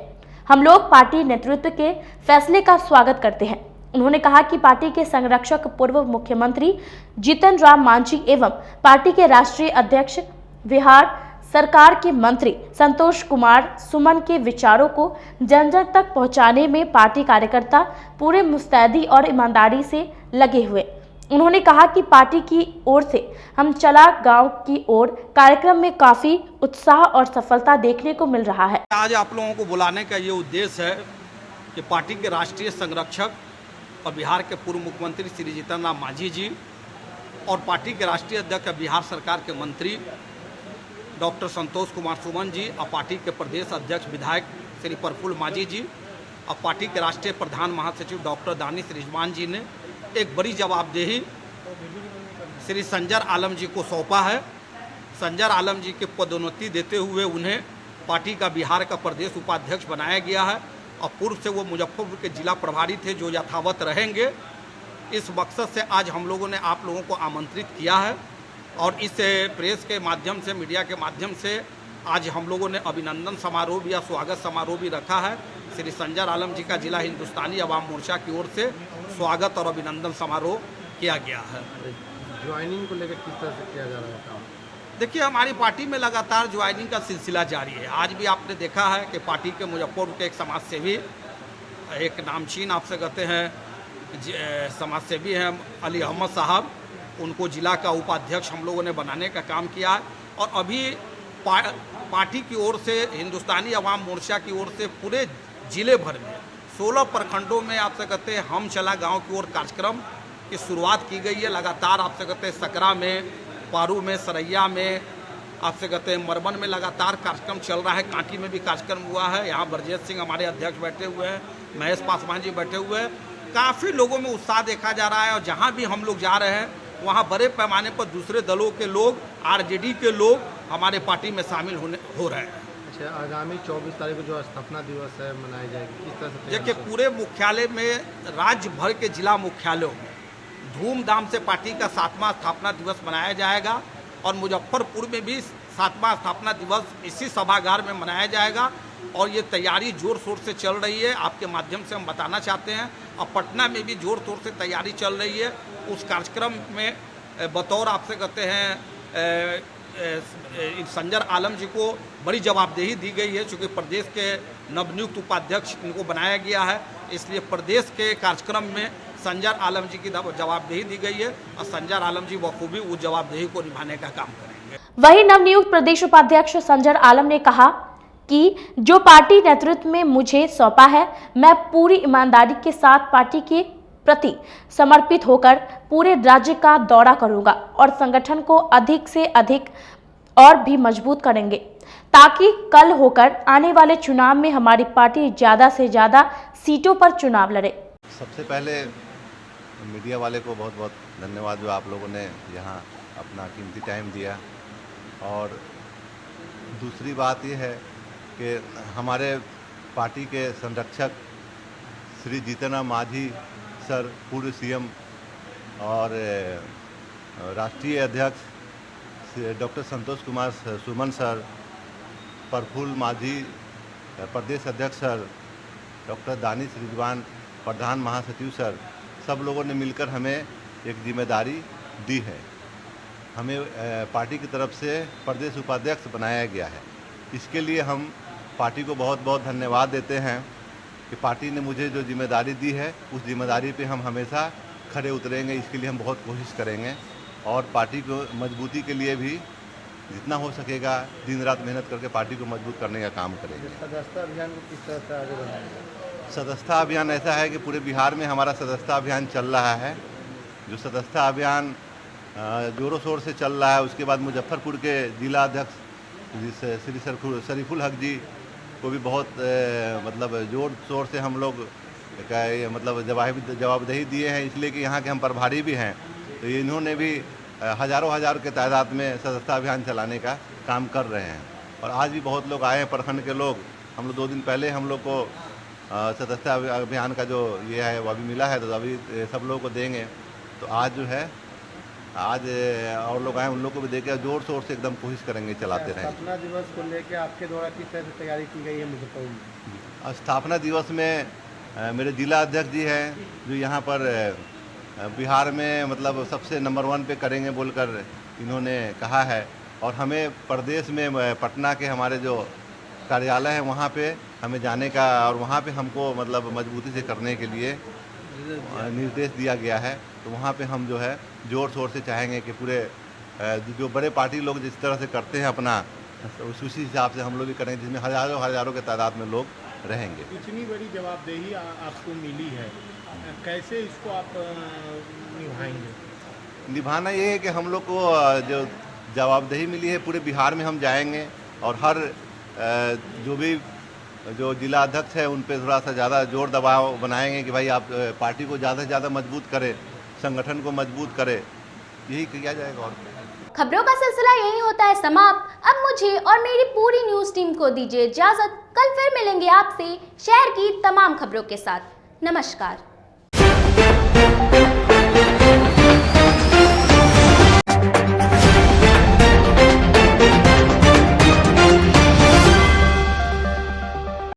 हम लोग पार्टी नेतृत्व के फैसले का स्वागत करते हैं। उन्होंने कहा कि पार्टी के संरक्षक पूर्व मुख्यमंत्री जीतन राम मांझी एवं पार्टी के राष्ट्रीय अध्यक्ष, बिहार सरकार के मंत्री संतोष कुमार सुमन के विचारों को जन जन तक पहुंचाने में पार्टी कार्यकर्ता पूरे मुस्तैदी और ईमानदारी से लगे हुए। उन्होंने कहा कि पार्टी की ओर से हम चला गांव की ओर कार्यक्रम में काफी उत्साह और सफलता देखने को मिल रहा है। आज आप लोगों को बुलाने का ये उद्देश्य है कि पार्टी के राष्ट्रीय संरक्षक और बिहार के पूर्व मुख्यमंत्री श्री जीतन राम मांझी जी और पार्टी के राष्ट्रीय अध्यक्ष बिहार सरकार के मंत्री डॉक्टर संतोष कुमार सुमन जी और पार्टी के प्रदेश अध्यक्ष विधायक श्री प्रफुल्ल मांझी जी और पार्टी के राष्ट्रीय प्रधान महासचिव डॉक्टर दानिश रिजवान जी ने एक बड़ी जवाबदेही श्री संजर आलम जी को सौंपा है। संजर आलम जी के पदोन्नति देते हुए उन्हें पार्टी का बिहार का प्रदेश उपाध्यक्ष बनाया गया है और पूर्व से वो मुजफ्फरपुर के जिला प्रभारी थे जो यथावत रहेंगे। इस मकसद से आज हम लोगों ने आप लोगों को आमंत्रित किया है और इस प्रेस के माध्यम से, मीडिया के माध्यम से आज हम लोगों ने अभिनंदन समारोह भी या स्वागत समारोह भी रखा है। श्री संजर आलम जी का जिला हिंदुस्तानी अवाम मोर्चा की ओर से स्वागत और अभिनंदन समारोह किया गया है। ज्वाइनिंग को लेकर किस तरह से किया जा रहा है काम? देखिए, हमारी पार्टी में लगातार ज्वाइनिंग का सिलसिला जारी है। आज भी आपने देखा है कि पार्टी के मुजफ्फरपुर के एक समाजसेवी, एक नामचीन आपसे कहते हैं समाजसेवी हैं अली अहमद साहब, उनको जिला का उपाध्यक्ष हम लोगों ने बनाने का काम किया है और अभी पार्टी की ओर से, हिंदुस्तानी अवाम मोर्चा की ओर से पूरे जिले भर में 16 प्रखंडों में आपसे कहते हैं हम चला गांव की ओर कार्यक्रम की शुरुआत की गई है। लगातार आपसे कहते हैं सकरा में, पारू में, सरैया में, आपसे कहते हैं मरबन में लगातार कार्यक्रम चल रहा है। कांटी में भी कार्यक्रम हुआ है। यहाँ ब्रजेश सिंह हमारे अध्यक्ष बैठे हुए हैं, महेश पासवान जी बैठे हुए हैं। काफ़ी लोगों में उत्साह देखा जा रहा है और जहाँ भी हम लोग जा रहे हैं वहाँ बड़े पैमाने पर दूसरे दलों के लोग, आरजेडी के लोग हमारे पार्टी में शामिल हो रहे हैं। अच्छा, आगामी 24 तारीख को जो स्थापना दिवस है मनाई जाएगी, किस तरह से? देखिए, पूरे मुख्यालय में, राज्य भर के जिला मुख्यालयों में धूमधाम से पार्टी का 7वां स्थापना दिवस मनाया जाएगा और मुजफ्फरपुर में भी 7वां स्थापना दिवस इसी सभागार में मनाया जाएगा और ये तैयारी जोर शोर से चल रही है। आपके माध्यम से हम बताना चाहते हैं, और पटना में भी जोर शोर से तैयारी चल रही है। उस कार्यक्रम में बतौर आपसे कहते हैं संजर आलम जी को बड़ी जवाबदेही दी गई है, चूँकि प्रदेश के नवनियुक्त उपाध्यक्ष इनको बनाया गया है, इसलिए प्रदेश के कार्यक्रम में संजर आलम जी की जवाबदेही दी गई है और संजर आलम जी बखूबी उस जवाबदेही को निभाने का काम करेंगे। वहीं नवनियुक्त प्रदेश उपाध्यक्ष संजर आलम ने कहा कि जो पार्टी नेतृत्व में मुझे सौंपा है, मैं पूरी ईमानदारी के साथ पार्टी के प्रति समर्पित होकर पूरे राज्य का दौरा करूंगा और संगठन को अधिक से अधिक और भी मजबूत करेंगे ताकि कल होकर आने वाले चुनाव में हमारी पार्टी ज़्यादा से ज़्यादा सीटों पर चुनाव लड़े। सबसे पहले मीडिया वाले को बहुत बहुत धन्यवाद जो आप लोगों ने यहाँ अपना कीमती टाइम दिया। और दूसरी बात ये है कि हमारे पार्टी के संरक्षक श्री जीतन राम मांझी सर, पूर्व सीएम और राष्ट्रीय अध्यक्ष डॉक्टर संतोष कुमार सुमन सर, प्रफुल्ल मांझी प्रदेश अध्यक्ष सर, डॉक्टर दानिश रिजवान प्रधान महासचिव सर, सब लोगों ने मिलकर हमें एक जिम्मेदारी दी है। हमें पार्टी की तरफ से प्रदेश उपाध्यक्ष बनाया गया है। इसके लिए हम पार्टी को बहुत बहुत धन्यवाद देते हैं कि पार्टी ने मुझे जो जिम्मेदारी दी है उस जिम्मेदारी पे हम हमेशा खड़े उतरेंगे। इसके लिए हम बहुत कोशिश करेंगे और पार्टी को मजबूती के लिए भी जितना हो सकेगा दिन रात मेहनत करके पार्टी को मजबूत करने का काम करेंगे। सदस्यता अभियान को किस तरह से आगे बढ़ाएंगे? सदस्यता अभियान ऐसा है कि पूरे बिहार में हमारा सदस्यता अभियान चल रहा है। जो सदस्यता अभियान जोरों शोर से चल रहा है, उसके बाद मुजफ्फरपुर के जिला अध्यक्ष श्री शरीफुल हक जी को भी बहुत मतलब जोर शोर से हम लोग मतलब जवाबदेही दिए हैं, इसलिए कि यहाँ के हम प्रभारी भी हैं। तो इन्होंने भी हज़ारों की तादाद में सदस्यता अभियान चलाने का काम कर रहे हैं। और आज भी बहुत लोग आए हैं, प्रखंड के लोग। हम लोग 2 दिन पहले हम लोग को सदस्यता अभियान का जो ये है वो अभी मिला है, तो अभी सब लोगों को देंगे। तो आज जो है आज और लोग आए, उन लोग को भी देकर जोर शोर से एकदम कोशिश करेंगे, चलाते रहेंगे। स्थापना दिवस को लेकर आपके द्वारा किस तरह से तैयारी की गई है मुजफ्फरपुर में? स्थापना दिवस में मेरे जिला अध्यक्ष जी हैं जो यहाँ पर बिहार में मतलब सबसे नंबर 1 पे करेंगे बोलकर इन्होंने कहा है। और हमें प्रदेश में पटना के हमारे जो कार्यालय है वहाँ पे हमें जाने का और वहाँ पे हमको मतलब मजबूती से करने के लिए निर्देश दिया गया है। तो वहाँ पे हम जो है जोर शोर से चाहेंगे कि पूरे जो बड़े पार्टी लोग जिस तरह से करते हैं अपना, उसी हिसाब से हम लोग भी करेंगे, जिसमें हज़ारों के तादाद में लोग रहेंगे। इतनी बड़ी जवाबदेही आपको मिली है, कैसे इसको आप निभाएंगे? निभाना ये है कि हम लोग को जो जवाबदेही मिली है पूरे बिहार में हम जाएंगे और हर जो भी जो जिला अध्यक्ष है उन पे थोड़ा सा ज़्यादा जोर दबाव बनाएंगे कि भाई आप पार्टी को ज़्यादा से ज़्यादा मजबूत करें, संगठन को मजबूत करें, यही किया जाएगा। और खबरों का सिलसिला यही होता है समाप्त। अब मुझे और मेरी पूरी न्यूज़ टीम को दीजिए इजाजत। कल फिर मिलेंगे आपसे शहर की तमाम खबरों के साथ। नमस्कार।